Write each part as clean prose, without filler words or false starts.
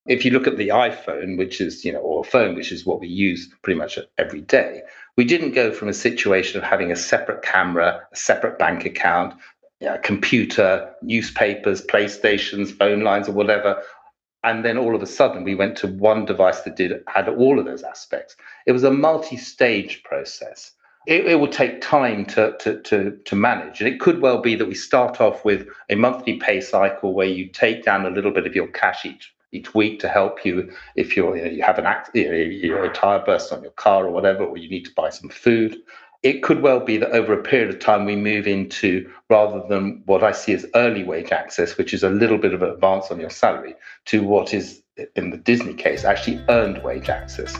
If you look at the iPhone, which is, or a phone, which is what we use pretty much every day, we didn't go from a situation of having a separate camera, a separate bank account, computer, newspapers, PlayStations, phone lines, or whatever. And then all of a sudden, we went to one device that had all of those aspects. It was a multi-stage process. It will take time to manage. And it could well be that we start off with a monthly pay cycle where you take down a little bit of your cash each week to help you if you have a tire burst on your car or whatever, or you need to buy some food. It could well be that over a period of time, we move into, rather than what I see as early wage access, which is a little bit of an advance on your salary, to what is, in the Disney case, actually earned wage access.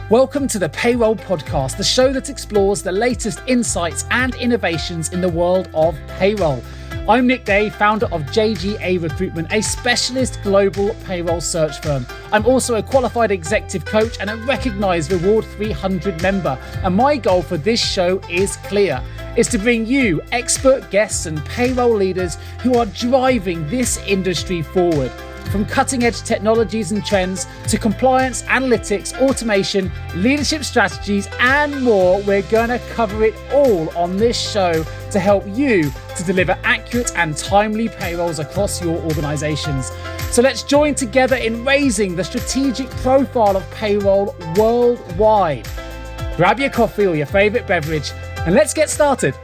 Welcome to the Payroll Podcast, the show that explores the latest insights and innovations in the world of payroll. I'm Nick Day, founder of JGA Recruitment, a specialist global payroll search firm. I'm also a qualified executive coach and a recognised Reward 300 member. And my goal for this show is clear. It's to bring you expert guests and payroll leaders who are driving this industry forward. From cutting-edge technologies and trends to compliance, analytics, automation, leadership strategies, and more, we're going to cover it all on this show to help you to deliver accurate and timely payrolls across your organizations. So let's join together in raising the strategic profile of payroll worldwide. Grab your coffee or your favorite beverage and let's get started.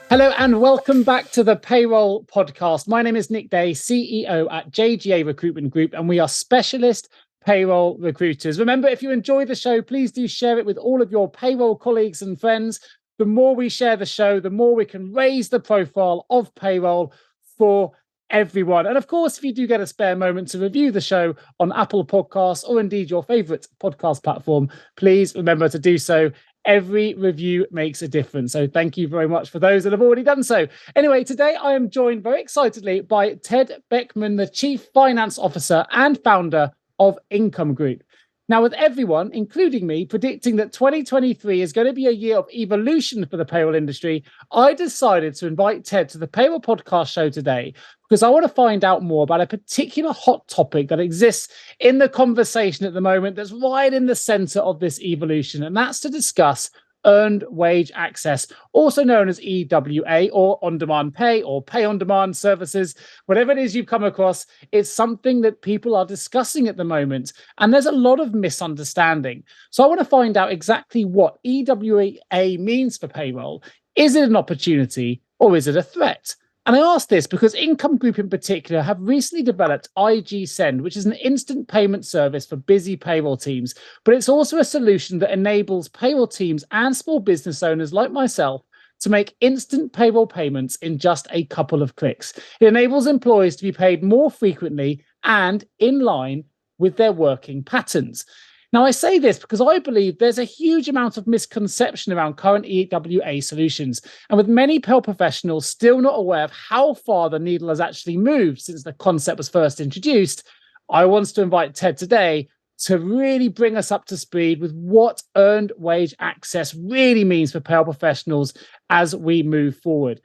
Hello and welcome back to the Payroll Podcast. My name is Nick Day, CEO at JGA Recruitment Group, and we are specialist payroll recruiters. Remember, if you enjoy the show, please do share it with all of your payroll colleagues and friends. The more we share the show, the more we can raise the profile of payroll for everyone. And of course, if you do get a spare moment to review the show on Apple Podcasts or indeed your favorite podcast platform, please remember to do so. Every review makes a difference. So thank you very much for those that have already done so. Anyway, today I am joined very excitedly by Ted Bechman, the Chief Finance Officer and founder of Income Group. Now, with everyone, including me, predicting that 2023 is going to be a year of evolution for the payroll industry, I decided to invite Ted to the Payroll Podcast show today because I want to find out more about a particular hot topic that exists in the conversation at the moment that's right in the center of this evolution, and that's to discuss earned wage access, also known as EWA or on-demand pay or pay-on-demand services. Whatever it is you've come across, it's something that people are discussing at the moment, and there's a lot of misunderstanding. So I want to find out exactly what EWA means for payroll. Is it an opportunity or is it a threat? And I ask this because Income Group in particular have recently developed IG Send, which is an instant payment service for busy payroll teams. But it's also a solution that enables payroll teams and small business owners like myself to make instant payroll payments in just a couple of clicks. It enables employees to be paid more frequently and in line with their working patterns. Now, I say this because I believe there's a huge amount of misconception around current EWA solutions. And with many payroll professionals still not aware of how far the needle has actually moved since the concept was first introduced, I want to invite Ted today to really bring us up to speed with what earned wage access really means for payroll professionals as we move forward.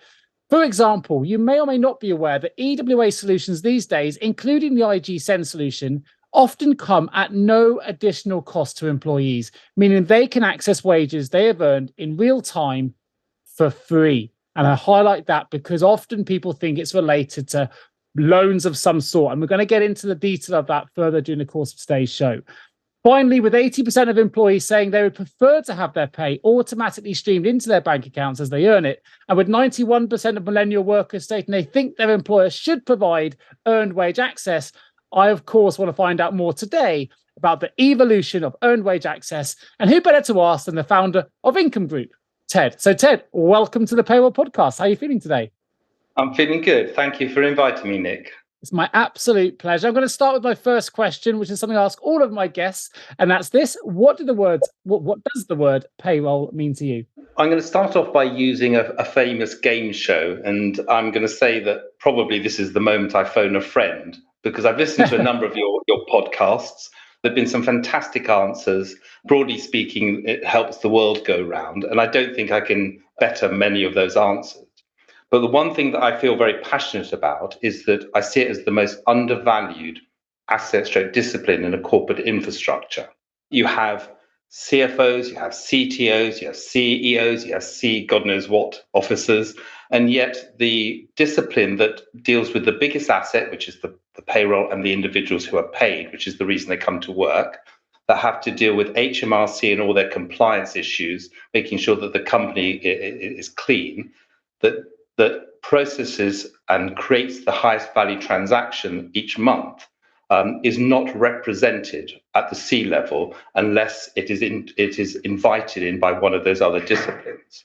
For example, you may or may not be aware that EWA solutions these days, including the IG Send solution, often come at no additional cost to employees, meaning they can access wages they have earned in real time for free. And I highlight that because often people think it's related to loans of some sort. And we're going to get into the detail of that further during the course of today's show. Finally, with 80% of employees saying they would prefer to have their pay automatically streamed into their bank accounts as they earn it, and with 91% of millennial workers stating they think their employer should provide earned wage access, I, of course, want to find out more today about the evolution of earned wage access, and who better to ask than the founder of Income Group, Ted. So, Ted, welcome to the Payroll Podcast. How are you feeling today? I'm feeling good. Thank you for inviting me, Nick. It's my absolute pleasure. I'm going to start with my first question, which is something I ask all of my guests, and that's this: what does the word payroll mean to you? I'm going to start off by using a famous game show, and I'm going to say that probably this is the moment I phone a friend, because I've listened to a number of your podcasts. There have been some fantastic answers. Broadly speaking, it helps the world go round, and I don't think I can better many of those answers. But the one thing that I feel very passionate about is that I see it as the most undervalued asset stroke discipline in a corporate infrastructure. You have CFOs, you have CTOs, you have CEOs, you have God knows what officers, and yet the discipline that deals with the biggest asset, which is the payroll and the individuals who are paid, which is the reason they come to work, that have to deal with HMRC and all their compliance issues, making sure that the company is clean, that processes and creates the highest value transaction each month, is not represented at the C level unless it is invited in by one of those other disciplines.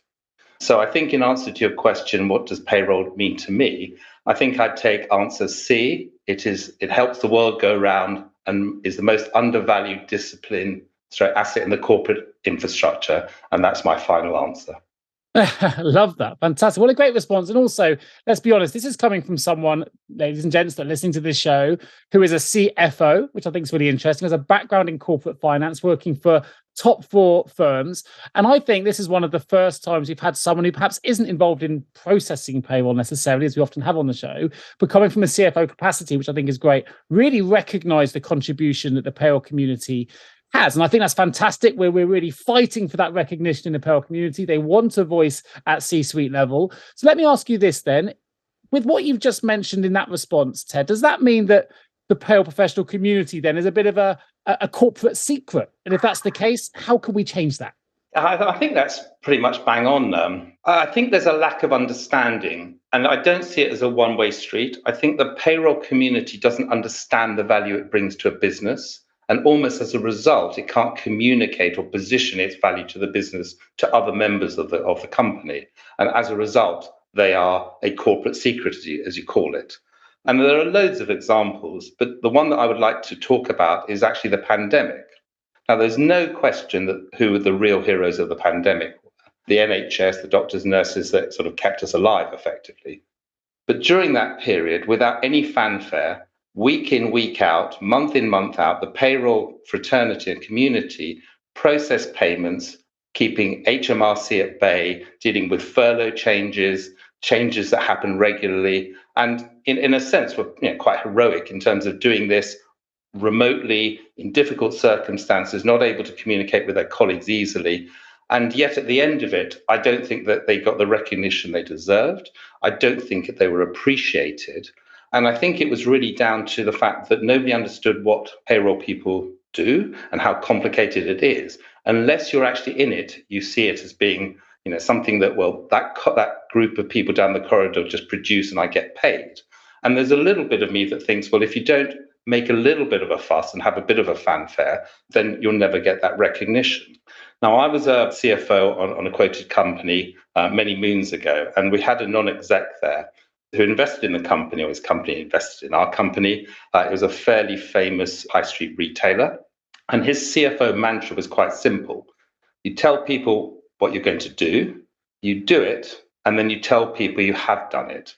So I think in answer to your question, what does payroll mean to me? I think I'd take answer C. It helps the world go round and is the most undervalued discipline, asset in the corporate infrastructure. And that's my final answer. Love that. Fantastic. What a great response. And also, let's be honest, this is coming from someone, ladies and gents, that are listening to this show, who is a CFO, which I think is really interesting, has a background in corporate finance, working for top 4 firms. And I think this is one of the first times we've had someone who perhaps isn't involved in processing payroll necessarily, as we often have on the show, but coming from a CFO capacity, which I think is great, really recognize the contribution that the payroll community has. And I think that's fantastic. We're really fighting for that recognition in the payroll community. They want a voice at C-suite level. So let me ask you this then. With what you've just mentioned in that response, Ted, does that mean that the payroll professional community then is a bit of a corporate secret? And if that's the case, how can we change that? I think that's pretty much bang on. I think there's a lack of understanding, and I don't see it as a one-way street. I think the payroll community doesn't understand the value it brings to a business. And almost as a result, it can't communicate or position its value to the business to other members of the company. And as a result, they are a corporate secret, as you call it. And there are loads of examples, but the one that I would like to talk about is actually the pandemic. Now, there's no question that who were the real heroes of the pandemic. The NHS, the doctors, nurses that sort of kept us alive effectively. But during that period, without any fanfare, week in, week out, month in, month out, the payroll fraternity and community processed payments, keeping HMRC at bay, dealing with furlough changes that happen regularly, and in a sense were quite heroic in terms of doing this remotely in difficult circumstances, not able to communicate with their colleagues easily. And yet at the end of it, I don't think that they got the recognition they deserved. I don't think that they were appreciated. And I think it was really down to the fact that nobody understood what payroll people do and how complicated it is. Unless you're actually in it, you see it as being, something that, well, that group of people down the corridor just produce and I get paid. And there's a little bit of me that thinks, well, if you don't make a little bit of a fuss and have a bit of a fanfare, then you'll never get that recognition. Now, I was a CFO on a quoted company many moons ago, and we had a non-exec there who invested in the company, or his company invested in our company. It was a fairly famous high street retailer. And his CFO mantra was quite simple. You tell people what you're going to do, you do it, and then you tell people you have done it.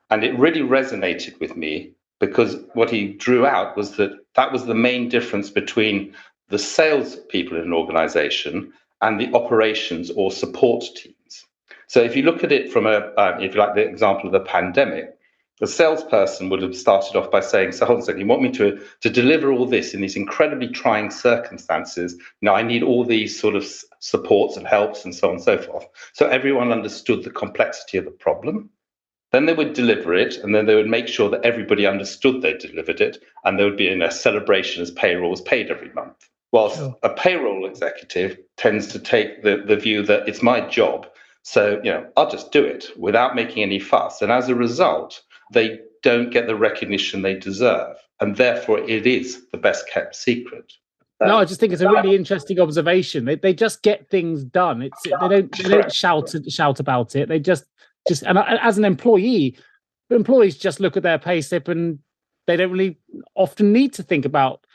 And it really resonated with me because what he drew out was that was the main difference between the sales people in an organization and the operations or support teams. So if you look at it from if you like the example of the pandemic, the salesperson would have started off by saying, so hold on a second, you want me to deliver all this in these incredibly trying circumstances. Now I need all these sort of supports and helps and so on and so forth. So everyone understood the complexity of the problem. Then they would deliver it, and then they would make sure that everybody understood they delivered it, and there would be a celebration as payroll was paid every month. Whilst a payroll executive tends to take the view that it's my job, so I'll just do it without making any fuss. And as a result, they don't get the recognition they deserve, and therefore it is the best kept secret. No, I just think it's a really interesting observation. They just get things done. They don't shout about it. They just and as an employee, employees just look at their payslip and they don't really often need to think about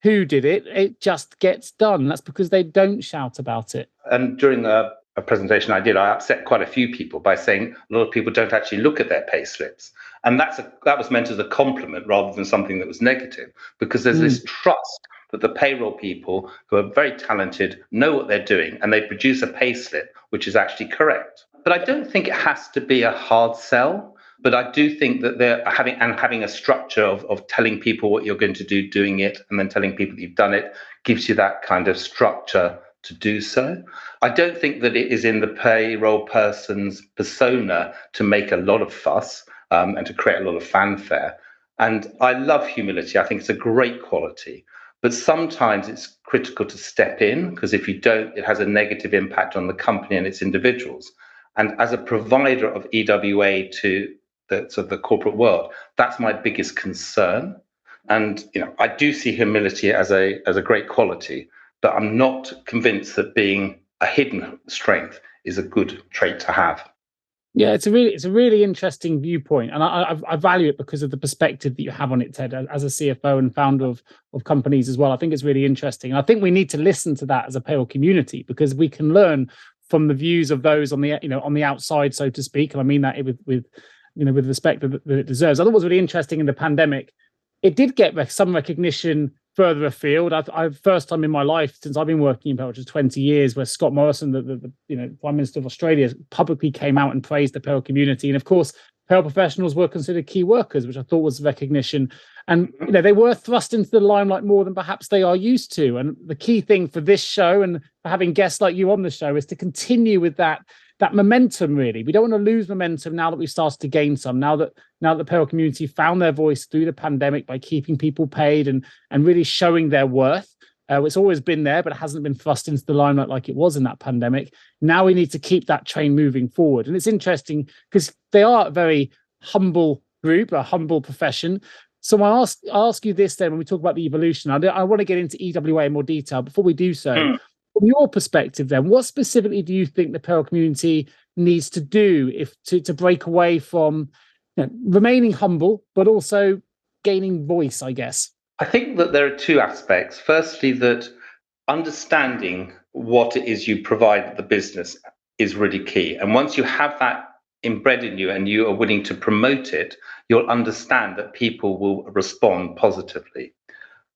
who did it. It just gets done. That's because they don't shout about it. And during a presentation I did, I upset quite a few people by saying a lot of people don't actually look at their pay slips. And that was meant as a compliment rather than something that was negative, because there's this trust that the payroll people who are very talented know what they're doing and they produce a pay slip which is actually correct. But I don't think it has to be a hard sell. But I do think that they're having a structure of telling people what you're going to do, doing it, and then telling people that you've done it gives you that kind of structure to do so. I don't think that it is in the payroll person's persona to make a lot of fuss and to create a lot of fanfare. And I love humility. I think it's a great quality. But sometimes it's critical to step in, because if you don't, it has a negative impact on the company and its individuals. And as a provider of EWA to the corporate world, that's my biggest concern. And I do see humility as a great quality, but I'm not convinced that being a hidden strength is a good trait to have. Yeah, it's a really interesting viewpoint, and I value it because of the perspective that you have on it, Ted, as a CFO and founder of companies as well. I think it's really interesting, and I think we need to listen to that as a payroll community, because we can learn from the views of those on the on the outside, so to speak. And I mean that with respect that it deserves. I thought it was really interesting in the pandemic. It did get some recognition further afield. I first time in my life since I've been working in payroll, which is 20 years, where Scott Morrison, the Prime Minister of Australia, publicly came out and praised the payroll community. And of course, payroll professionals were considered key workers, which I thought was recognition. And they were thrust into the limelight more than perhaps they are used to. And the key thing for this show and for having guests like you on the show is to continue with that momentum. Really, we don't want to lose momentum now that we've started to gain some. Now that the payroll community found their voice through the pandemic by keeping people paid and really showing their worth. It's always been there, but it hasn't been thrust into the limelight like it was in that pandemic. Now we need to keep that train moving forward. And it's interesting because they are a very humble group, a humble profession. So I ask you this then, when we talk about the evolution, I want to get into EWA in more detail. Before we do so, from your perspective then, what specifically do you think the payroll community needs to do to break away from remaining humble, but also gaining voice, I guess? I think that there are two aspects. Firstly, that understanding what it is you provide the business is really key. And once you have that inbred in you and you are willing to promote it, you'll understand that people will respond positively.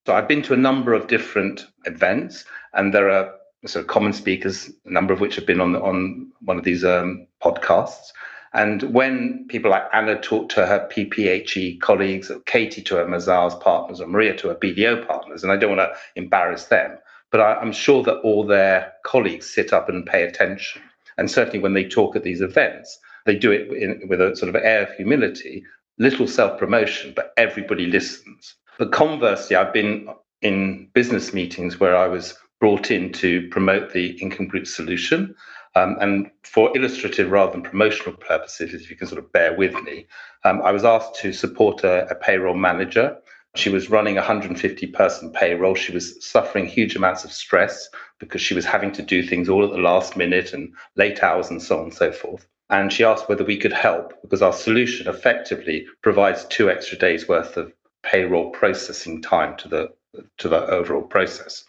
So I've been to a number of different events, and there are sort of common speakers, a number of which have been on one of these podcasts. And when people like Anna talk to her PPHE colleagues, or Katie to her Mazars partners, or Maria to her BDO partners, and I don't want to embarrass them, but I'm sure that all their colleagues sit up and pay attention. And certainly when they talk at these events, they do it with a sort of air of humility, little self-promotion, but everybody listens. But conversely, I've been in business meetings where I was brought in to promote the income group solution. And for illustrative rather than promotional purposes, if you can sort of bear with me, I was asked to support a payroll manager. She was running a 150-person payroll. She was suffering huge amounts of stress because she was having to do things all at the last minute and late hours and so on and so forth. And she asked whether we could help, because our solution effectively provides 2 extra days worth of payroll processing time to the overall process.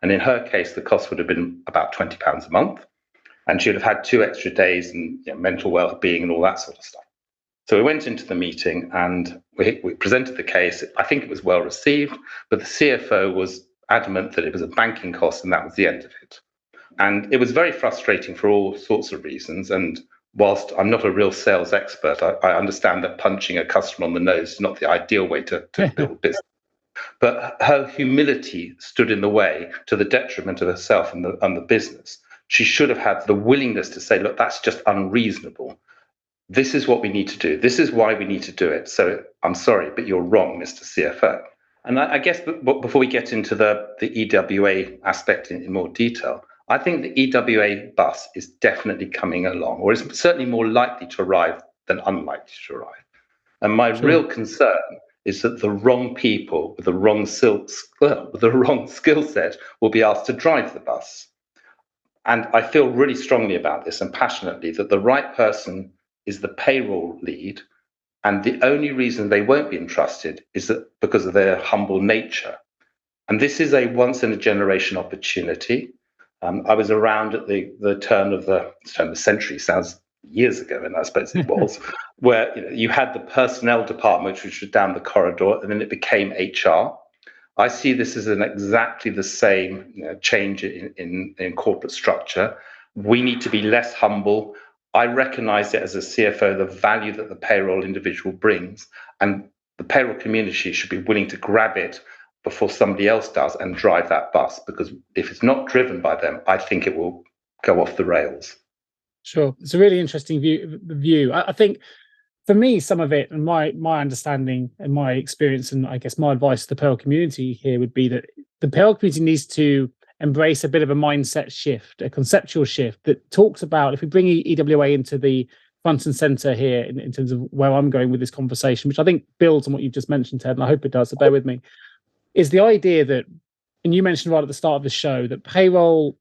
And in her case, the cost would have been about £20 a month. And she would have had 2 extra days and mental well-being and all that sort of stuff. So we went into the meeting and we presented the case. I think it was well received, but the CFO was adamant that it was a banking cost and that was the end of it. And it was very frustrating for all sorts of reasons. And whilst I'm not a real sales expert, I understand that punching a customer on the nose is not the ideal way to build business. But her humility stood in the way to the detriment of herself and the business. She should have had the willingness to say, look, that's just unreasonable. This is what we need to do. This is why we need to do it. So I'm sorry, but you're wrong, Mr. CFO. And I guess before we get into the EWA aspect in more detail, I think the EWA bus is definitely coming along, or is certainly more likely to arrive than unlikely to arrive. And my real concern is that the wrong people with the wrong skill set will be asked to drive the bus. And I feel really strongly about this and passionately that the right person is the payroll lead. And the only reason they won't be entrusted is that because of their humble nature. And this is a once in a generation opportunity. I was around at the turn of the century, sounds years ago, and I suppose it was, where you had the personnel department, which was down the corridor, and then it became HR. I see this as exactly the same change in corporate structure. We need to be less humble. I recognize it as a CFO, the value that the payroll individual brings, and the payroll community should be willing to grab it before somebody else does and drive that bus, because if it's not driven by them, I think it will go off the rails. Sure. It's a really interesting view. I think for me, some of it, and my understanding and my experience, and I guess my advice to the payroll community here would be that the payroll community needs to embrace a bit of a mindset shift, a conceptual shift that talks about, if we bring EWA into the front and center here in terms of where I'm going with this conversation, which I think builds on what you've just mentioned, Ted, and I hope it does, so bear with me, is the idea that, and you mentioned right at the start of the show, that payroll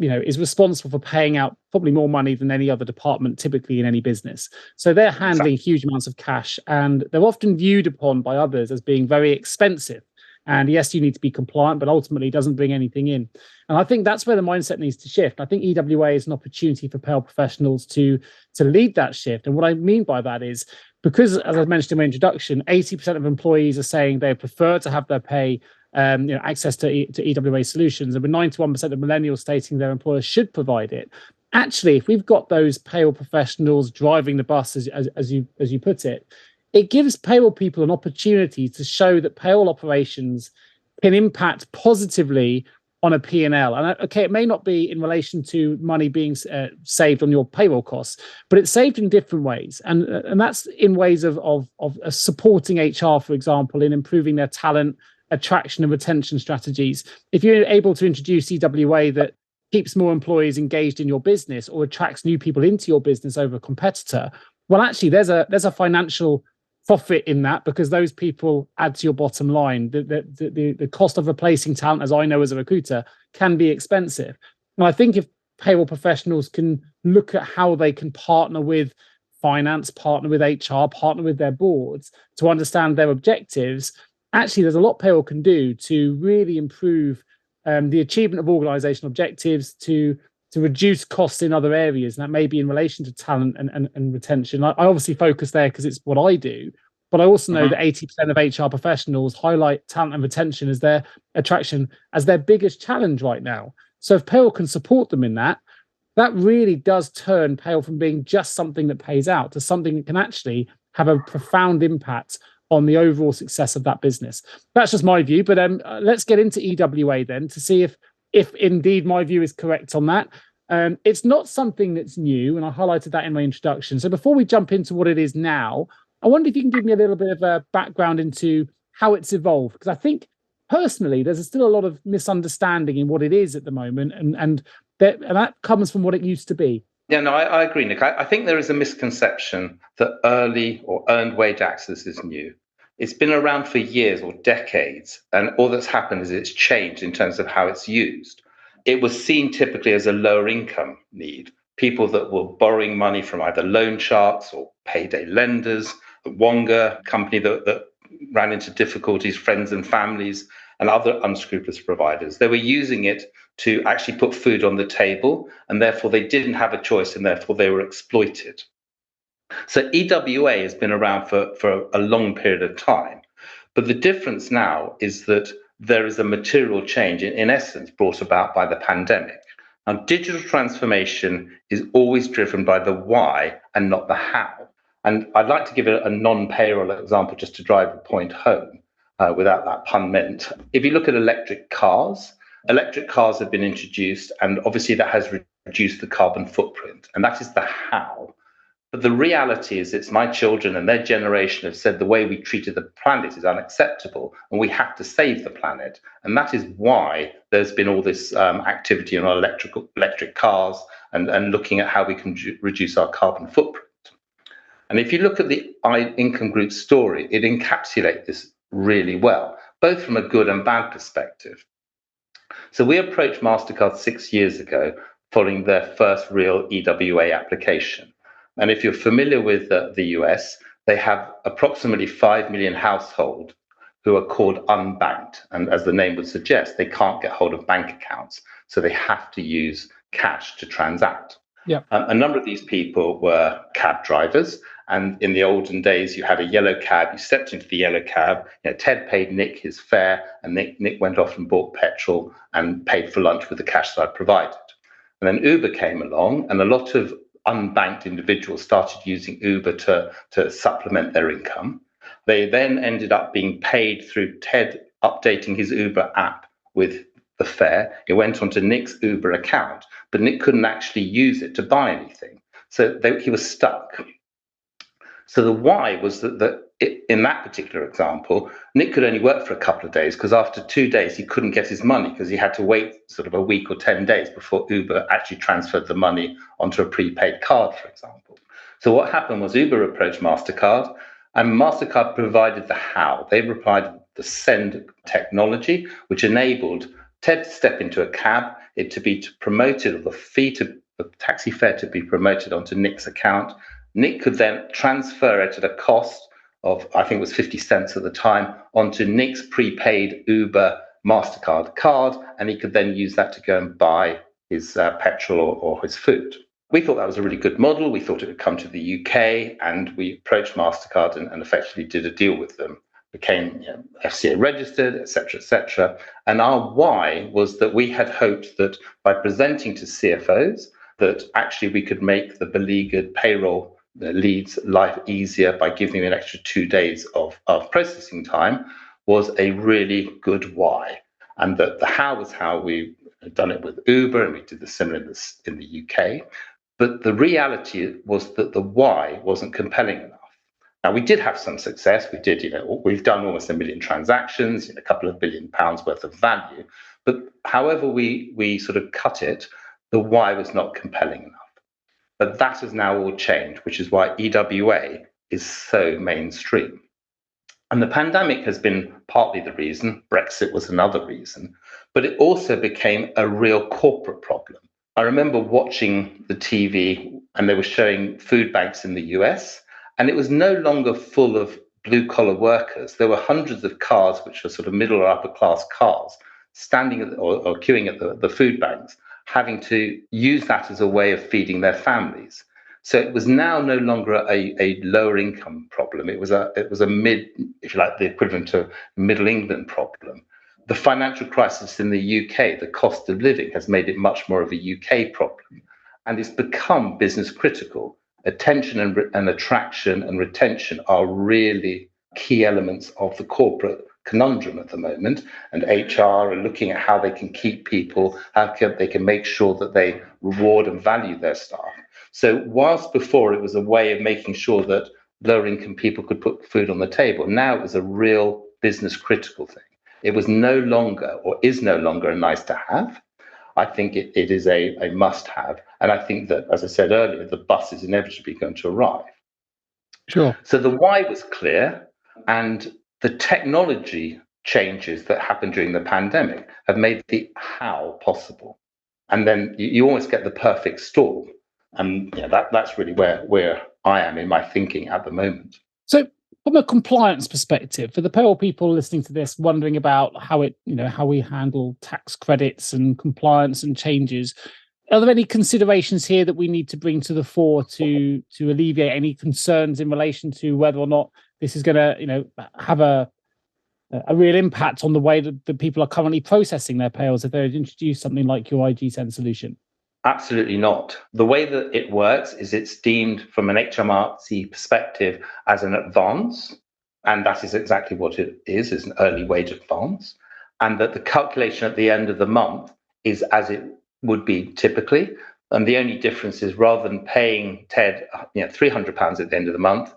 is responsible for paying out probably more money than any other department typically in any business. So they're handling huge amounts of cash, and they're often viewed upon by others as being very expensive. And yes, you need to be compliant, but ultimately it doesn't bring anything in. And I think that's where the mindset needs to shift. I think EWA is an opportunity for payroll professionals to lead that shift. And what I mean by that is, because, as I mentioned in my introduction, 80% of employees are saying they prefer to have their pay access to EWA solutions, and with 91% of millennials stating their employers should provide it. Actually, if we've got those payroll professionals driving the bus, as you put it, it gives payroll people an opportunity to show that payroll operations can impact positively on a P&L. And okay, it may not be in relation to money being saved on your payroll costs, but it's saved in different ways. And that's in ways of supporting HR, for example, in improving their talent attraction and retention strategies. If you're able to introduce EWA that keeps more employees engaged in your business or attracts new people into your business over a competitor, well, actually, there's a financial profit in that, because those people add to your bottom line. The cost of replacing talent, as I know as a recruiter, can be expensive. And I think if payroll professionals can look at how they can partner with finance, partner with HR, partner with their boards to understand their objectives, actually, there's a lot payroll can do to really improve the achievement of organizational objectives, to reduce costs in other areas. And that may be in relation to talent and retention. I obviously focus there because it's what I do, but I also know that 80% of HR professionals highlight talent and retention as their attraction, as their biggest challenge right now. So if payroll can support them in that, that really does turn payroll from being just something that pays out to something that can actually have a profound impact on the overall success of that business. That's just my view, but let's get into EWA then to see if indeed my view is correct on that. It's not something that's new, and I highlighted that in my introduction. So before we jump into what it is now, I wonder if you can give me a little bit of a background into how it's evolved, because I think personally there's still a lot of misunderstanding in what it is at the moment, and that comes from what it used to be. Yeah, no, I agree, Nick. I think there is a misconception that early or earned wage access is new. It's been around for years or decades, and all that's happened is it's changed in terms of how it's used. It was seen typically as a lower income need. People that were borrowing money from either loan sharks or payday lenders, Wonga company that ran into difficulties, friends and families, and other unscrupulous providers. They were using it to actually put food on the table, and therefore they didn't have a choice, and therefore they were exploited. So EWA has been around for a long period of time. But the difference now is that there is a material change, in essence, brought about by the pandemic. Now, digital transformation is always driven by the why and not the how. And I'd like to give a non-payroll example just to drive the point home without that pun meant. If you look at electric cars have been introduced, and obviously that has reduced the carbon footprint. And that is the how. But the reality is it's my children and their generation have said the way we treated the planet is unacceptable and we have to save the planet. And that is why there's been all this activity on electric cars and looking at how we can reduce our carbon footprint. And if you look at the income group story, it encapsulates this really well, both from a good and bad perspective. So we approached MasterCard 6 years ago following their first real EWA application. And if you're familiar with the US, they have approximately 5 million households who are called unbanked. And as the name would suggest, they can't get hold of bank accounts. So they have to use cash to transact. Yeah. A number of these people were cab drivers. And in the olden days, you had a yellow cab, you stepped into the yellow cab, Ted paid Nick his fare, and Nick went off and bought petrol and paid for lunch with the cash that I provided. And then Uber came along, and a lot of unbanked individuals started using Uber to supplement their income. They then ended up being paid through Ted updating his Uber app with the fare. It went onto Nick's Uber account, but Nick couldn't actually use it to buy anything. So he was stuck. So the why was that in that particular example, Nick could only work for a couple of days because after 2 days, he couldn't get his money because he had to wait sort of a week or 10 days before Uber actually transferred the money onto a prepaid card, for example. So what happened was Uber approached MasterCard, and MasterCard provided the how. They provided the send technology, which enabled Ted to step into a cab, it to be promoted, or the taxi fare to be promoted onto Nick's account. Nick could then transfer it at a cost of, I think it was 50 cents at the time, onto Nick's prepaid Uber MasterCard card, and he could then use that to go and buy his petrol or his food. We thought that was a really good model. We thought it would come to the UK, and we approached MasterCard and effectively did a deal with them. Became FCA registered, etc., etc. And our why was that we had hoped that by presenting to CFOs that actually we could make the beleaguered payroll leads life easier by giving them an extra 2 days of processing time was a really good why. And that the how was how we had done it with Uber, and we did the similar in the UK. But the reality was that the why wasn't compelling enough. Now, we did have some success. We did, we've done almost 1 million transactions, a couple of £1 billion worth of value. But however we sort of cut it, the why was not compelling enough. But that has now all changed, which is why EWA is so mainstream. And the pandemic has been partly the reason. Brexit was another reason. But it also became a real corporate problem. I remember watching the TV and they were showing food banks in the US, and it was no longer full of blue-collar workers. There were hundreds of cars, which were sort of middle or upper-class cars, standing or queuing at the food banks, having to use that as a way of feeding their families. So it was now no longer a lower income problem. It was a mid, if you like, the equivalent to Middle England problem. The financial crisis in the UK, the cost of living, has made it much more of a UK problem, and it's become business critical. Attention and attraction and retention are really key elements of the corporate conundrum at the moment, and HR are looking at how they can keep people, how they can make sure that they reward and value their staff. So whilst before it was a way of making sure that lower income people could put food on the table, now it was a real business critical thing. It was no longer, or is no longer, a nice to have. I think it is a must have. And I think that, as I said earlier, the bus is inevitably going to arrive. Sure. So the why was clear, and the technology changes that happened during the pandemic have made the how possible. And then you almost get the perfect storm. And that's really where I am in my thinking at the moment. So from a compliance perspective, for the payroll people listening to this, wondering about how we handle tax credits and compliance and changes, are there any considerations here that we need to bring to the fore to alleviate any concerns in relation to whether or not this is going to, have a real impact on the way that people are currently processing their payrolls if they introduce something like your IG Send solution? Absolutely not. The way that it works is it's deemed from an HMRC perspective as an advance, and that is exactly what it is an early wage advance, and that the calculation at the end of the month is as it would be typically. And the only difference is rather than paying Ted £300 at the end of the month,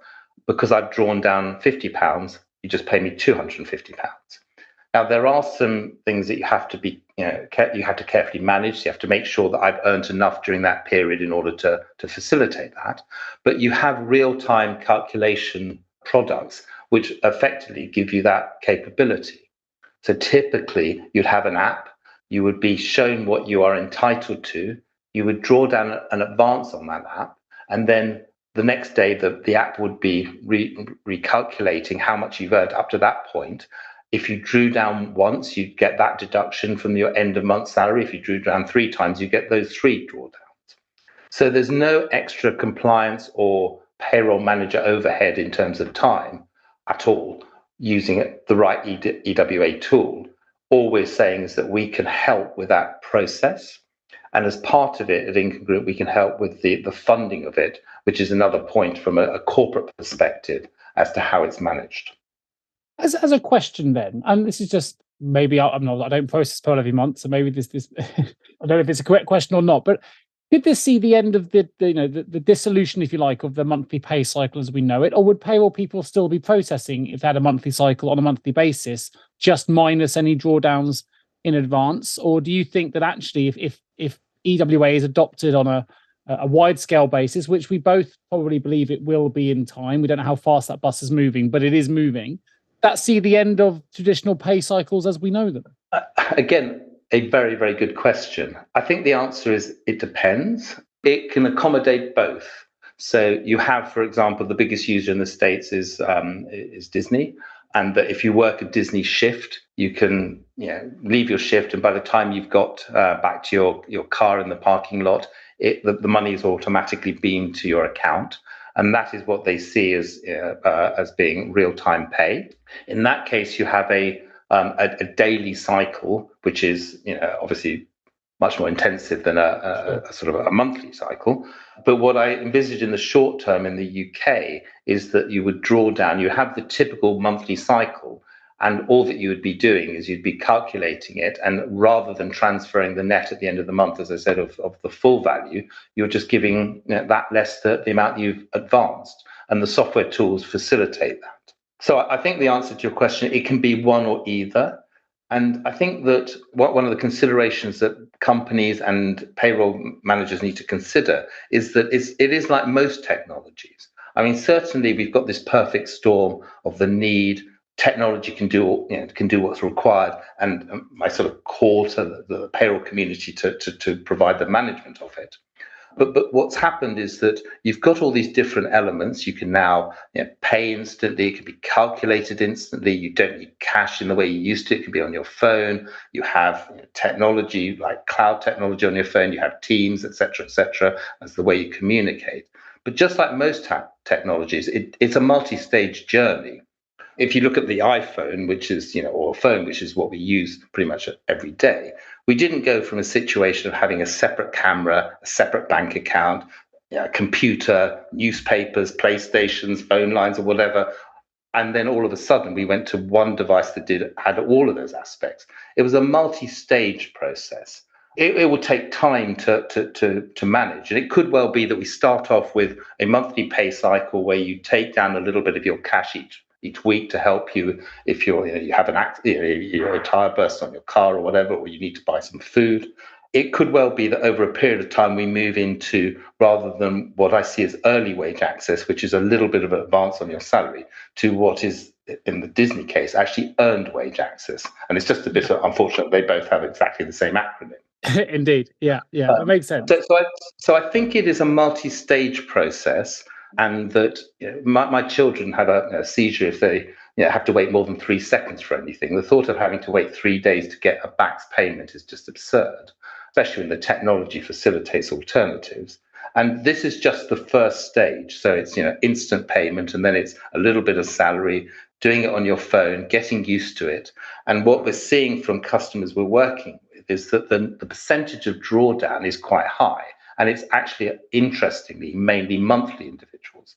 because I've drawn down £50, you just pay me £250. Now, there are some things that you have to be, you have to carefully manage. So you have to make sure that I've earned enough during that period in order to facilitate that. But you have real-time calculation products which effectively give you that capability. So typically, you'd have an app. You would be shown what you are entitled to. You would draw down an advance on that app, and then the next day, the app would be recalculating how much you've earned up to that point. If you drew down once, you'd get that deduction from your end of month salary. If you drew down 3 times, you get those 3 drawdowns. So there's no extra compliance or payroll manager overhead in terms of time at all using the right EWA tool. All we're saying is that we can help with that process. And as part of it at Income Group, we can help with the funding of it, which is another point from a corporate perspective as to how it's managed. As a question then, and this is just maybe I don't process Pearl every month, so maybe this I don't know if it's a correct question or not, but could this see the end of the dissolution, if you like, of the monthly pay cycle as we know it, or would payroll people still be processing if they had a monthly cycle on a monthly basis, just minus any drawdowns in advance? Or do you think that actually, if EWA is adopted on a wide scale basis, which we both probably believe it will be in time, we don't know how fast that bus is moving, but it is moving, that see the end of traditional pay cycles as we know them? Again, a very, very good question. I think the answer is it depends. It can accommodate both. So you have, for example, the biggest user in the States is Disney. And that if you work a Disney shift, you can leave your shift, and by the time you've got back to your car in the parking lot, the money is automatically beamed to your account. And that is what they see as being real-time pay. In that case, you have a daily cycle, which is obviously much more intensive than a sort of a monthly cycle. But what I envisage in the short term in the UK is that you would draw down, you have the typical monthly cycle, and all that you would be doing is you'd be calculating it. And rather than transferring the net at the end of the month, as I said, of the full value, you're just giving that less the amount you've advanced. And the software tools facilitate that. So I think the answer to your question, it can be one or either. And I think that one of the considerations that companies and payroll managers need to consider is that it is like most technologies. I mean, certainly we've got this perfect storm of the need. Technology can do what's required, and I sort of call to the payroll community to provide the management of it. But what's happened is that you've got all these different elements. You can now pay instantly. It can be calculated instantly. You don't need cash in the way you used to. It can be on your phone. You have technology like cloud technology on your phone. You have Teams, etc., as the way you communicate. But just like most technologies, it's a multi-stage journey. If you look at the iPhone, which is, or a phone, which is what we use pretty much every day, we didn't go from a situation of having a separate camera, a separate bank account, a computer, newspapers, PlayStations, phone lines, or whatever. And then all of a sudden we went to one device that had all of those aspects. It was a multi-stage process. It will take time to manage. And it could well be that we start off with a monthly pay cycle where you take down a little bit of your cash each week to help you if you have a tire burst on your car or whatever, or you need to buy some food. It could well be that over a period of time we move into, rather than what I see as early wage access, which is a little bit of an advance on your salary, to what is, in the Disney case, actually earned wage access. And it's just a bit unfortunate they both have exactly the same acronym. Indeed. Yeah, that makes sense. So I think it is a multi-stage process, and that my children have a seizure if they have to wait more than 3 seconds for anything. The thought of having to wait 3 days to get a back's payment is just absurd, especially when the technology facilitates alternatives. And this is just the first stage. So it's instant payment, and then it's a little bit of salary, doing it on your phone, getting used to it. And what we're seeing from customers we're working with is that the percentage of drawdown is quite high. And it's actually, interestingly, mainly monthly individuals.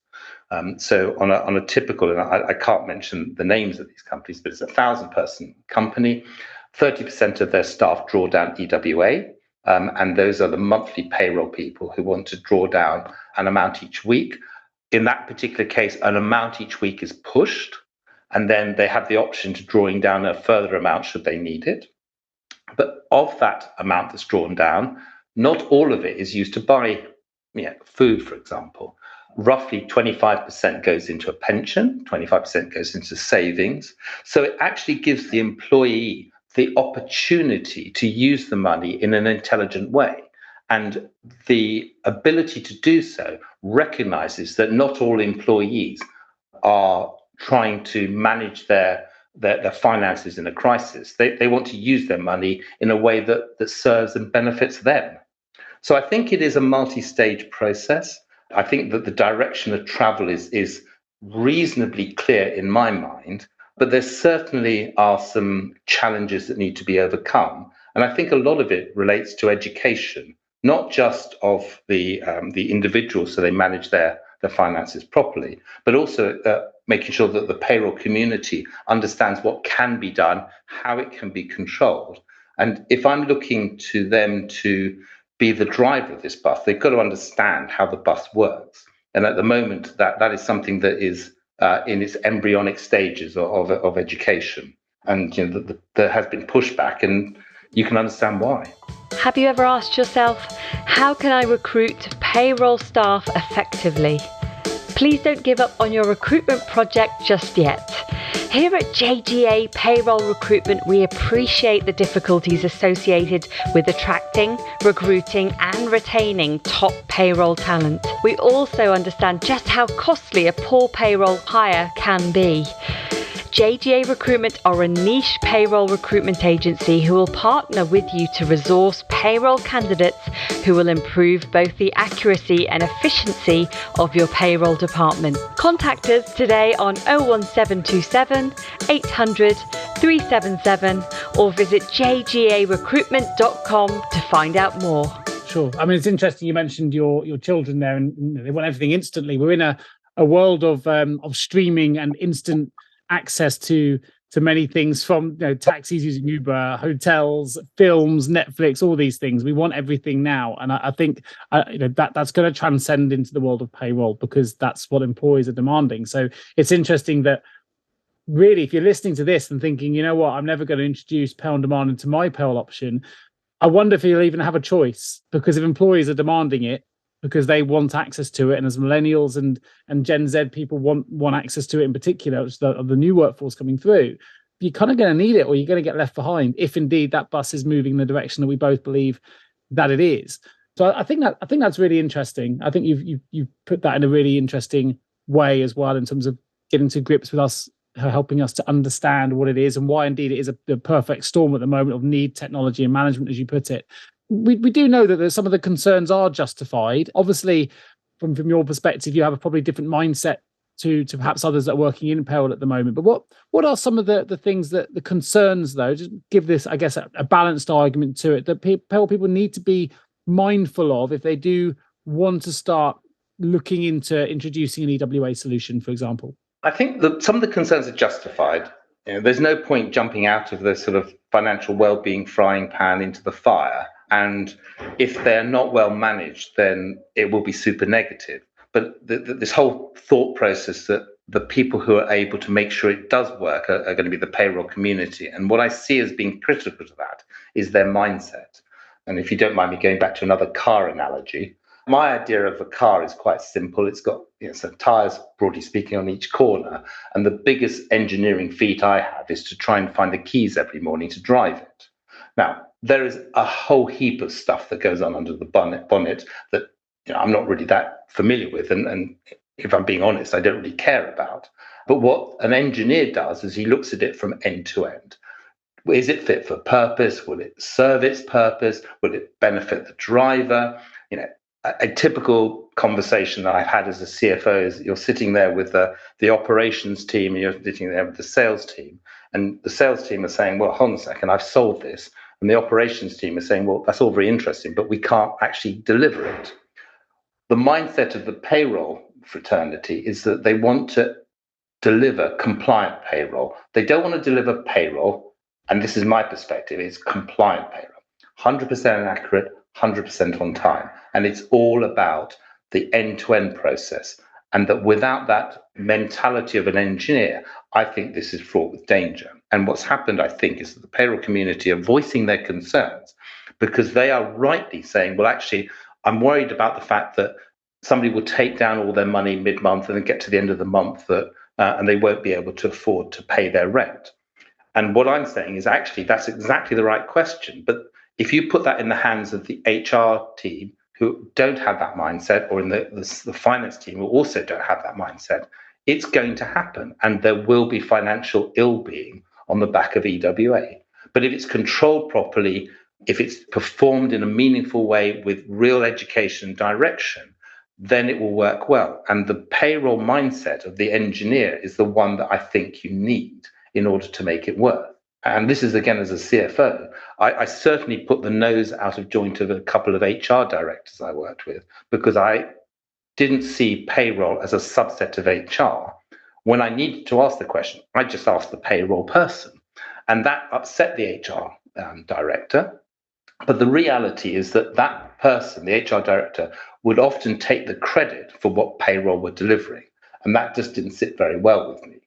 So on a typical, and I can't mention the names of these companies, but it's a 1,000-person company. 30% of their staff draw down EWA. And those are the monthly payroll people who want to draw down an amount each week. In that particular case, an amount each week is pushed, and then they have the option to drawing down a further amount should they need it. But of that amount that's drawn down, not all of it is used to buy food, for example. Roughly 25% goes into a pension, 25% goes into savings. So it actually gives the employee the opportunity to use the money in an intelligent way. And the ability to do so recognizes that not all employees are trying to manage their finances in a crisis. They want to use their money in a way that serves and benefits them. So I think it is a multi-stage process. I think that the direction of travel is reasonably clear in my mind, but there certainly are some challenges that need to be overcome. And I think a lot of it relates to education. not just of the individuals so they manage their finances properly, but also making sure that the payroll community understands what can be done, how it can be controlled. And if I'm looking to them to be the driver of this bus, they've got to understand how the bus works. And at the moment, that is something that is in its embryonic stages of education. And there has been pushback, and you can understand why. Have you ever asked yourself, how can I recruit payroll staff effectively? Please don't give up on your recruitment project just yet. Here at JGA Payroll Recruitment, we appreciate the difficulties associated with attracting, recruiting and retaining top payroll talent. We also understand just how costly a poor payroll hire can be. JGA Recruitment are a niche payroll recruitment agency who will partner with you to resource payroll candidates who will improve both the accuracy and efficiency of your payroll department. Contact us today on 01727 800 377 or visit jgarecruitment.com to find out more. Sure. I mean, it's interesting you mentioned your children there, and they want everything instantly. We're in a world of streaming and instant access to many things, from taxis using Uber, hotels, films, Netflix, all these things. We want everything now, and I think that's going to transcend into the world of payroll, because that's what employees are demanding. So it's interesting that, really, if you're listening to this and thinking, you know what, I'm never going to introduce pay on demand into my payroll option, I wonder if you'll even have a choice, because if employees are demanding it because they want access to it, and as millennials and Gen Z people want access to it in particular, which is the new workforce coming through, you're kind of going to need it, or you're going to get left behind if indeed that bus is moving in the direction that we both believe that it is. So I think that's really interesting. I think you've put that in a really interesting way as well, in terms of getting to grips with us, helping us to understand what it is and why indeed it is a perfect storm at the moment of need, technology and management, as you put it. We do know that some of the concerns are justified. Obviously, from your perspective, you have a probably different mindset to perhaps others that are working in payroll at the moment. But what are some of the things that the concerns, though, just give this, I guess, a balanced argument to it, that payroll people need to be mindful of if they do want to start looking into introducing an EWA solution, for example? I think that some of the concerns are justified. There's no point jumping out of the sort of financial well-being frying pan into the fire. And if they're not well managed, then it will be super negative. But this whole thought process that the people who are able to make sure it does work are going to be the payroll community. And what I see as being critical to that is their mindset. And if you don't mind me going back to another car analogy, my idea of a car is quite simple. It's got some tires, broadly speaking, on each corner. And the biggest engineering feat I have is to try and find the keys every morning to drive it. Now, there is a whole heap of stuff that goes on under the bonnet that I'm not really that familiar with. And if I'm being honest, I don't really care about. But what an engineer does is he looks at it from end to end. Is it fit for purpose? Will it serve its purpose? Will it benefit the driver? A typical conversation that I've had as a CFO is you're sitting there with the operations team, and you're sitting there with the sales team. And the sales team are saying, well, hold on a second, I've solved this. And the operations team is saying, well, that's all very interesting, but we can't actually deliver it. The mindset of the payroll fraternity is that they want to deliver compliant payroll. They don't want to deliver payroll, and this is my perspective, it's compliant payroll. 100% accurate, 100% on time. And it's all about the end-to-end process. And that without that mentality of an engineer, I think this is fraught with danger. And what's happened, I think, is that the payroll community are voicing their concerns because they are rightly saying, well, actually, I'm worried about the fact that somebody will take down all their money mid-month and then get to the end of the month and they won't be able to afford to pay their rent. And what I'm saying is actually that's exactly the right question. But if you put that in the hands of the HR team who don't have that mindset, or in the finance team who also don't have that mindset, it's going to happen. And there will be financial ill-being on the back of EWA. But if it's controlled properly, if it's performed in a meaningful way with real education and direction, then it will work well. And the payroll mindset of the engineer is the one that I think you need in order to make it work. and this is again as a CFO, I certainly put the nose out of joint of a couple of HR directors I worked with, because I didn't see payroll as a subset of HR. When I needed to ask the question, I just asked the payroll person, and that upset the HR director. But the reality is that that person, the HR director, would often take the credit for what payroll were delivering, and that just didn't sit very well with me.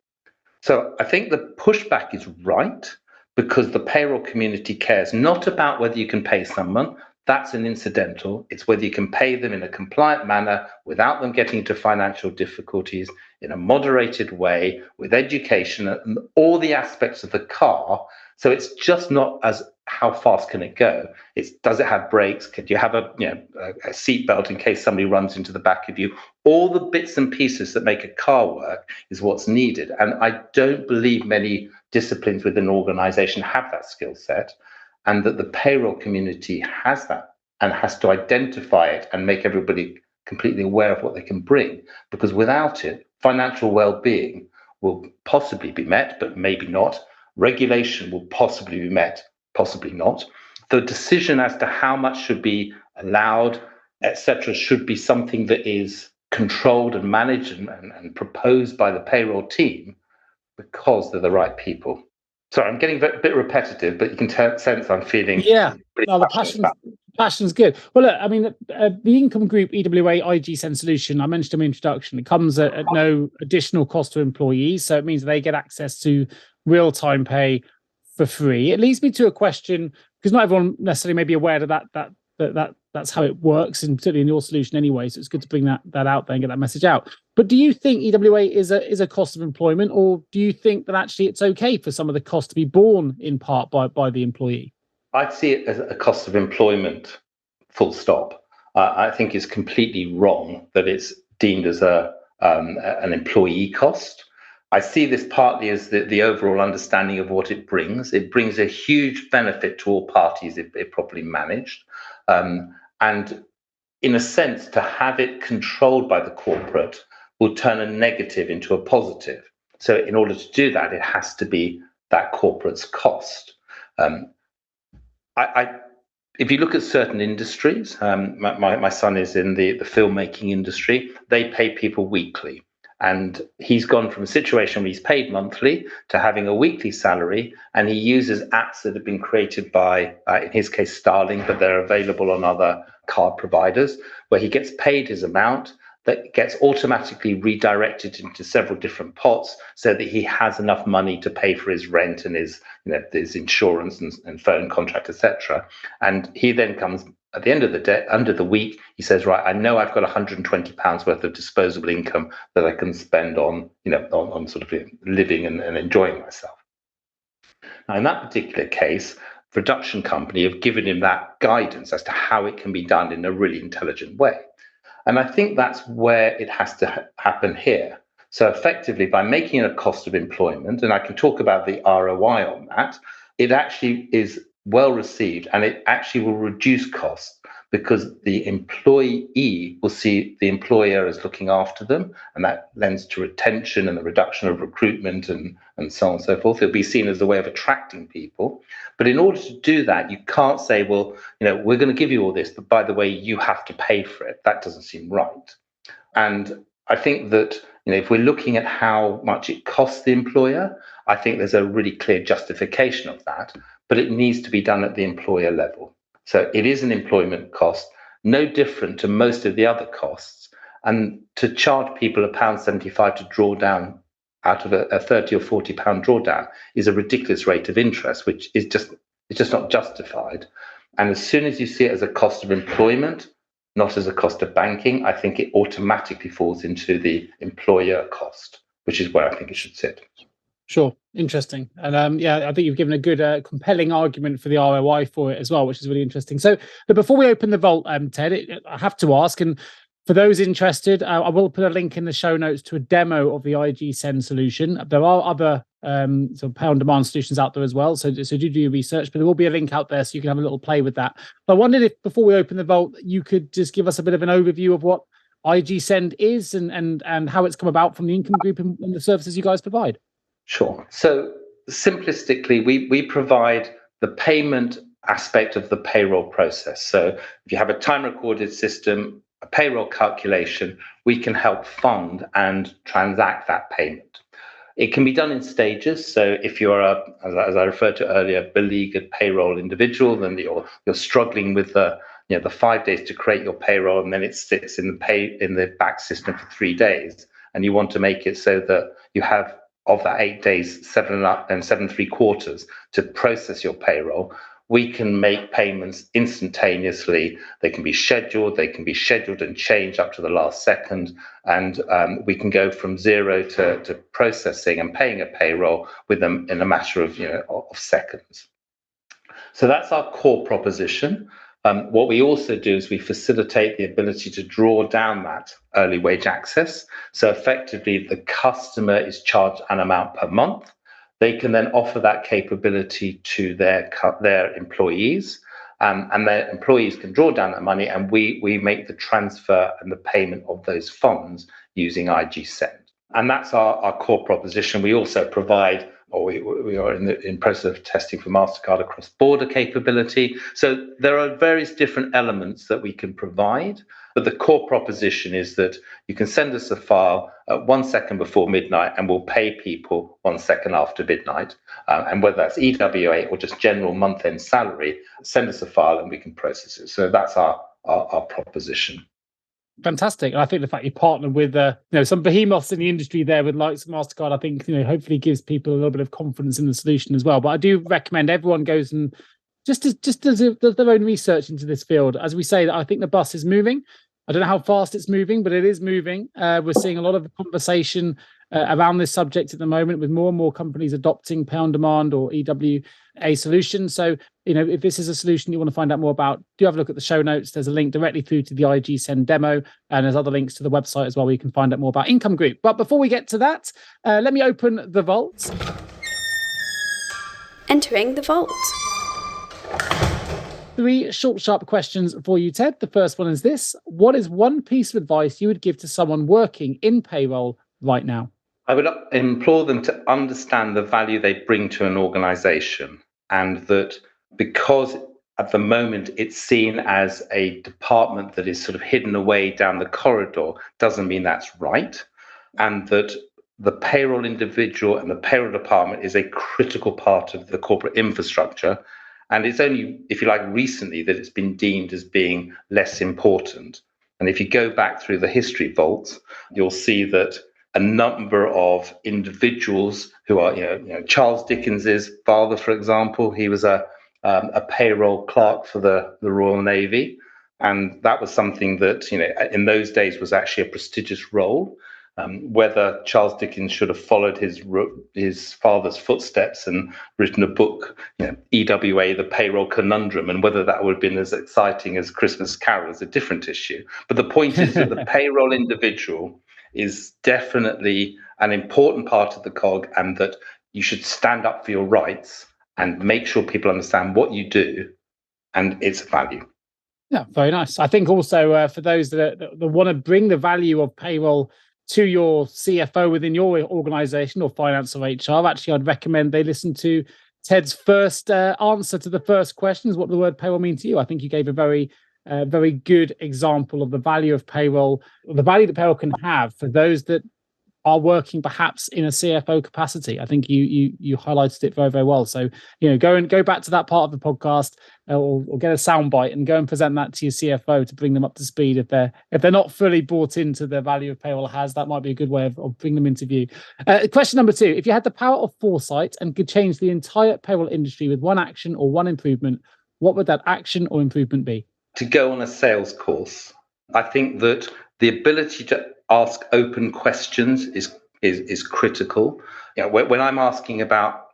So I think the pushback is right, because the payroll community cares not about whether you can pay someone. That's an incidental. It's whether you can pay them in a compliant manner without them getting into financial difficulties, in a moderated way, with education and all the aspects of the car. So it's just not as how fast can it go? It's, does it have brakes? Could you have a seat belt in case somebody runs into the back of you? All the bits and pieces that make a car work is what's needed. And I don't believe many disciplines within an organization have that skill set, and that the payroll community has that and has to identify it and make everybody completely aware of what they can bring. Because without it, financial well-being will possibly be met, but maybe not. Regulation will possibly be met, possibly not. The decision as to how much should be allowed, etc., should be something that is controlled and managed and proposed by the payroll team, because they're the right people. Sorry, I'm getting a bit repetitive, but you can sense I'm feeling pretty passionate about it. Passion's good. Well, look, I mean, the income group EWA IG Send solution, I mentioned in my introduction, it comes at no additional cost to employees. So it means they get access to real-time pay for free. It leads me to a question, because not everyone necessarily may be aware that's how it works, and particularly in your solution anyway. So it's good to bring that out there and get that message out. But do you think EWA is a cost of employment, or do you think that actually it's okay for some of the cost to be borne in part by the employee? I'd see it as a cost of employment, full stop. I think it's completely wrong that it's deemed as an employee cost. I see this partly as the overall understanding of what it brings. It brings a huge benefit to all parties if properly managed. And in a sense, to have it controlled by the corporate will turn a negative into a positive. So in order to do that, it has to be that corporate's cost. If you look at certain industries, my son is in the filmmaking industry. They pay people weekly. And he's gone from a situation where he's paid monthly to having a weekly salary, and he uses apps that have been created by, in his case, Starling, but they're available on other card providers, where he gets paid his amount that gets automatically redirected into several different pots, so that he has enough money to pay for his rent and his insurance and phone contract, etc. And he then comes at the end of the day, under the week, he says, right, I know I've got £120 worth of disposable income that I can spend on sort of living and enjoying myself. Now, in that particular case, production company have given him that guidance as to how it can be done in a really intelligent way. And I think that's where it has to happen here. So effectively, by making it a cost of employment, and I can talk about the ROI on that, it actually is well received, and it actually will reduce costs, because the employee will see the employer as looking after them, and that lends to retention and the reduction of recruitment and so on and so forth. It'll be seen as a way of attracting people. But in order to do that, you can't say, well, we're going to give you all this, but by the way, you have to pay for it. That doesn't seem right. And I think that if we're looking at how much it costs the employer, I think there's a really clear justification of that, but it needs to be done at the employer level. So it is an employment cost, no different to most of the other costs. And to charge people £1.75 to draw down out of a £30 or £40 drawdown is a ridiculous rate of interest, which is just not justified. And as soon as you see it as a cost of employment, not as a cost of banking, I think it automatically falls into the employer cost, which is where I think it should sit. Sure. Interesting. And I think you've given a good, compelling argument for the ROI for it as well, which is really interesting. So before we open the vault, Ted, I have to ask, and for those interested, I will put a link in the show notes to a demo of the IG Send solution. There are other sort of pay on demand solutions out there as well. So do your research, but there will be a link out there so you can have a little play with that. But I wondered if before we open the vault, you could just give us a bit of an overview of what IG Send is and how it's come about from the income group and the services you guys provide. Sure. So simplistically, we provide the payment aspect of the payroll process. So if you have a time recorded system, a payroll calculation, we can help fund and transact that payment. It can be done in stages. So if you're as I referred to earlier, beleaguered payroll individual, then you're struggling with the 5 days to create your payroll, and then it sits in the back system for 3 days, and you want to make it so that you have, of that 8 days, 7.75 to process your payroll. We can make payments instantaneously. They can be scheduled and changed up to the last second. And we can go from zero to processing and paying a payroll with them in a matter of seconds. So that's our core proposition. What we also do is we facilitate the ability to draw down that early wage access. So effectively, the customer is charged an amount per month. They can then offer that capability to their employees, and their employees can draw down that money, and we make the transfer and the payment of those funds using IG Send. And that's our core proposition. We also provide, or we are in process of testing for MasterCard a cross-border capability. So there are various different elements that we can provide, but the core proposition is that you can send us a file 1 second before midnight, and we'll pay people 1 second after midnight. And whether that's EWA or just general month-end salary, send us a file and we can process it. So that's our proposition. Fantastic. And I think the fact you partner with some behemoths in the industry there with likes of MasterCard, I think hopefully gives people a little bit of confidence in the solution as well. But I do recommend everyone goes and just does their own research into this field. As we say, I think the bus is moving. I don't know how fast it's moving, but it is moving. We're seeing a lot of conversation around this subject at the moment, with more and more companies adopting pay on demand or EWA solutions. So, if this is a solution you want to find out more about, do have a look at the show notes. There's a link directly through to the IG Send demo, and there's other links to the website as well where you can find out more about Income Group. But before we get to that, let me open the vault. Entering the vault. 3 short, sharp questions for you, Ted. The first one is this: what is one piece of advice you would give to someone working in payroll right now? I would implore them to understand the value they bring to an organization, and that because at the moment it's seen as a department that is sort of hidden away down the corridor, doesn't mean that's right, and that the payroll individual and the payroll department is a critical part of the corporate infrastructure. And it's only, if you like, recently that it's been deemed as being less important. And if you go back through the history vaults, you'll see that a number of individuals who are, Charles Dickens's father, for example, he was a payroll clerk for the Royal Navy. And that was something that, in those days was actually a prestigious role. Whether Charles Dickens should have followed his father's footsteps and written a book, EWA, the Payroll Conundrum, and whether that would have been as exciting as Christmas Carol is a different issue. But the point is that the payroll individual is definitely an important part of the cog, and that you should stand up for your rights and make sure people understand what you do and its value. Yeah, very nice. I think also for those that want to bring the value of payroll to your CFO within your organization or finance or HR, actually, I'd recommend they listen to Ted's first answer to the first question, is what the word payroll means to you. I think you gave a very good example of the value of payroll, the value that payroll can have for those that are working perhaps in a CFO capacity. I think you highlighted it very, very well. So, go back to that part of the podcast or get a soundbite and go and present that to your CFO to bring them up to speed. If they're not fully bought into the value of payroll has, that might be a good way of bringing them into view. Question number 2: if you had the power of foresight and could change the entire payroll industry with one action or one improvement, what would that action or improvement be? To go on a sales course. I think that the ability to ask open questions is critical. When I'm talking about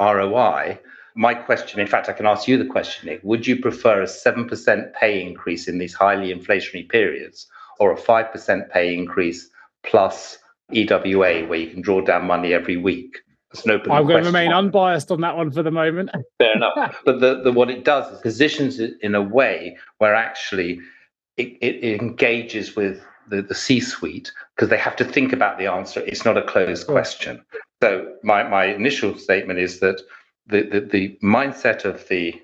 ROI, my question, in fact, I can ask you the question, Nick: would you prefer a 7% pay increase in these highly inflationary periods, or a 5% pay increase plus EWA, where you can draw down money every week? It's an open I'm going question. to remain unbiased on that one for the moment. Fair enough. But what it does is positions it in a way where actually it engages with the C-suite, because they have to think about the answer. It's not a closed question. So my initial statement is that the mindset of the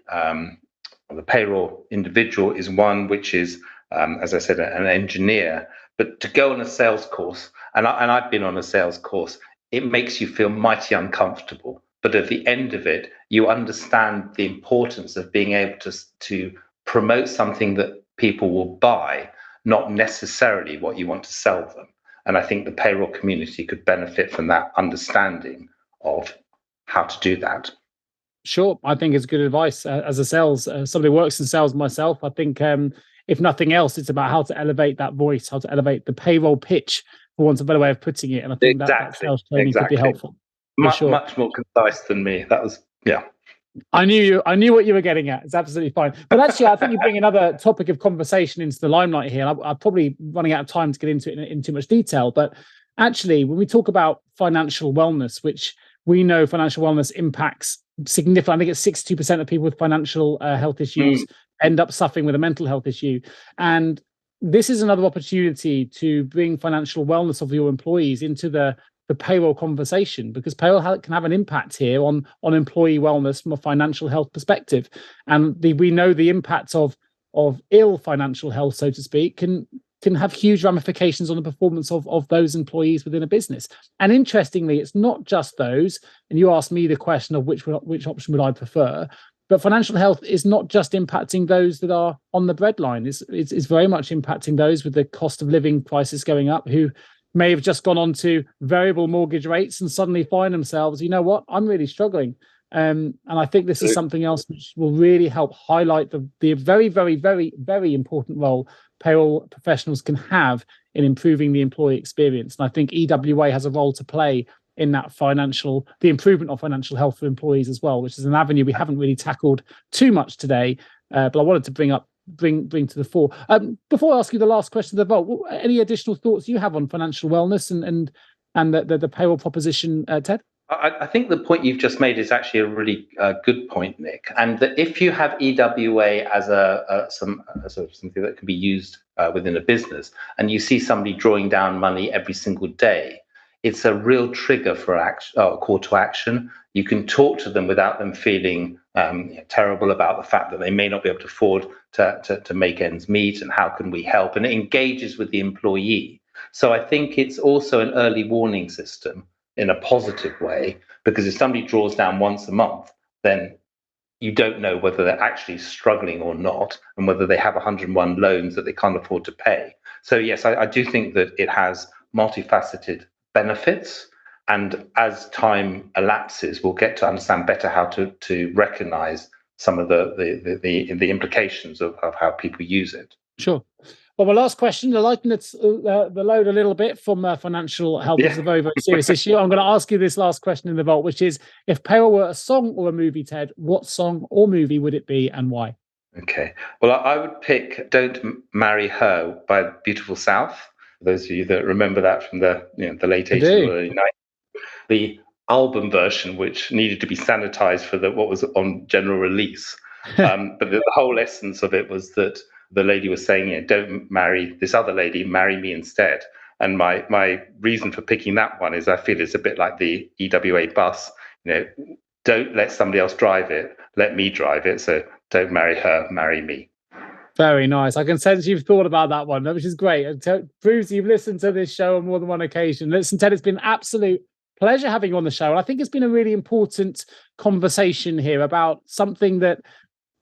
payroll individual is one which is, as I said, an engineer. But to go on a sales course, and I've been on a sales course, it makes you feel mighty uncomfortable. But at the end of it, you understand the importance of being able to promote something that people will buy, not necessarily what you want to sell them. And I think the payroll community could benefit from that understanding of how to do that. Sure, I think it's good advice. As a sales, somebody who works in sales myself, I think if nothing else, it's about how to elevate that voice, how to elevate the payroll pitch, for want of a better way of putting it. And I think that sales training could be helpful. Much more concise than me. That was, yeah. I knew what you were getting at. It's absolutely fine. But actually, I think you bring another topic of conversation into the limelight here. I'm probably running out of time to get into it in too much detail. But actually, when we talk about financial wellness, which we know financial wellness impacts significantly, I think it's 62% of people with financial health issues end up suffering with a mental health issue. And this is another opportunity to bring financial wellness of your employees into the payroll conversation, because payroll can have an impact here on employee wellness from a financial health perspective. And we know the impacts of ill financial health, so to speak, can have huge ramifications on the performance of those employees within a business. And interestingly, it's not just those, and you asked me the question of which option would I prefer, but financial health is not just impacting those that are on the breadline. It's very much impacting those with the cost of living crisis going up, who may have just gone on to variable mortgage rates and suddenly find themselves, you know what, I'm really struggling. And I think this is something else which will really help highlight the very, very, very, very important role payroll professionals can have in improving the employee experience. And I think EWA has a role to play in that the improvement of financial health for employees as well, which is an avenue we haven't really tackled too much today. But I wanted to bring to the fore. Before I ask you the last question of the vote, any additional thoughts you have on financial wellness and the payroll proposition, Ted? I think the point you've just made is actually a really good point, Nick. And that if you have EWA as something that can be used within a business, and you see somebody drawing down money every single day, it's a real trigger for a call to action. You can talk to them without them feeling terrible about the fact that they may not be able to afford to make ends meet, and how can we help? And it engages with the employee. So I think it's also an early warning system in a positive way, because if somebody draws down once a month, then you don't know whether they're actually struggling or not, and whether they have 101 loans that they can't afford to pay. So yes, I do think that it has multifaceted benefits, and as time elapses, we'll get to understand better how to recognize some of the implications of how people use it. Sure. Well, my last question, I lighten the load a little bit from financial health. It's a very, very serious issue. I'm going to ask you this last question in the vault, which is, if payroll were a song or a movie, Ted, what song or movie would it be, and why? Okay. Well, I would pick "Don't Marry Her" by Beautiful South. For those of you that remember that from the late 80s or early 90s. The album version, which needed to be sanitized for what was on general release. But the whole essence of it was that the lady was saying, don't marry this other lady, marry me instead. And my reason for picking that one is I feel it's a bit like the EWA bus. Don't let somebody else drive it, let me drive it. So don't marry her, marry me. Very nice. I can sense you've thought about that one, which is great. It proves you've listened to this show on more than one occasion. Listen, Ted, it's been an absolute pleasure having you on the show. And I think it's been a really important conversation here about something that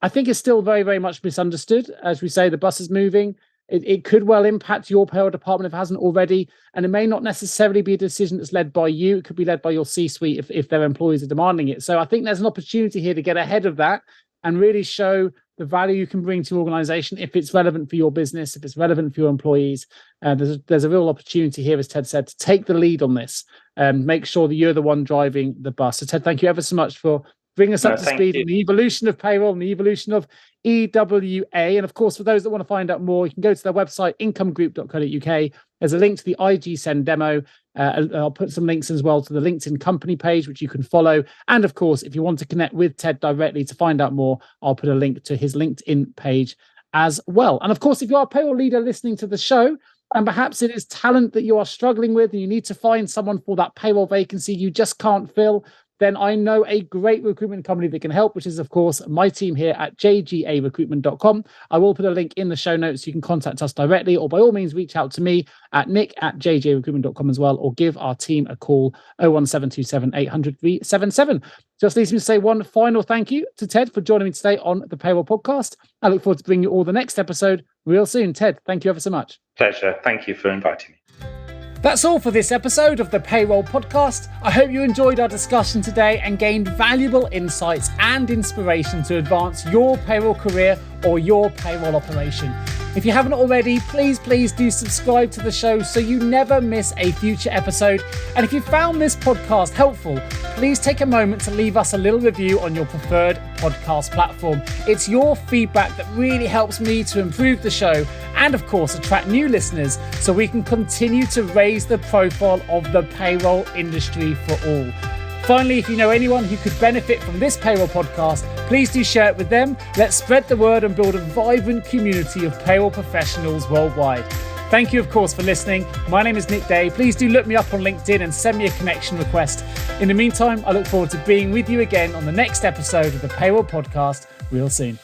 I think is still very, very much misunderstood. As we say, the bus is moving. It could well impact your payroll department if it hasn't already. And it may not necessarily be a decision that's led by you. It could be led by your C-suite if their employees are demanding it. So I think there's an opportunity here to get ahead of that and really show the value you can bring to your organization if it's relevant for your business, if it's relevant for your employees. There's a real opportunity here, as Ted said, to take the lead on this and make sure that you're the one driving the bus. So Ted, thank you ever so much for bringing us up to speed on the evolution of payroll and the evolution of EWA. And of course, for those that want to find out more, you can go to their website, incomegroup.co.uk. There's a link to the IG Send demo. I'll put some links as well to the LinkedIn company page, which you can follow. And of course, if you want to connect with Ted directly to find out more, I'll put a link to his LinkedIn page as well. And of course, if you are a payroll leader listening to the show, and perhaps it is talent that you are struggling with and you need to find someone for that payroll vacancy you just can't fill, then I know a great recruitment company that can help, which is, of course, my team here at jgarecruitment.com. I will put a link in the show notes. You can contact us directly, or by all means, reach out to me at nick@jgarecruitment.com as well, or give our team a call, 01727 800 377. Just leaves me to say one final thank you to Ted for joining me today on the Payroll Podcast. I look forward to bringing you all the next episode real soon. Ted, thank you ever so much. Pleasure. Thank you for inviting me. That's all for this episode of the Payroll Podcast. I hope you enjoyed our discussion today and gained valuable insights and inspiration to advance your payroll career or your payroll operation. If you haven't already, please do subscribe to the show so you never miss a future episode. And if you found this podcast helpful, please take a moment to leave us a little review on your preferred podcast platform. It's your feedback that really helps me to improve the show and, of course, attract new listeners so we can continue to raise the profile of the payroll industry for all. Finally, if you know anyone who could benefit from this payroll podcast, please do share it with them. Let's spread the word and build a vibrant community of payroll professionals worldwide. Thank you, of course, for listening. My name is Nick Day. Please do look me up on LinkedIn and send me a connection request. In the meantime, I look forward to being with you again on the next episode of the Payroll Podcast real soon.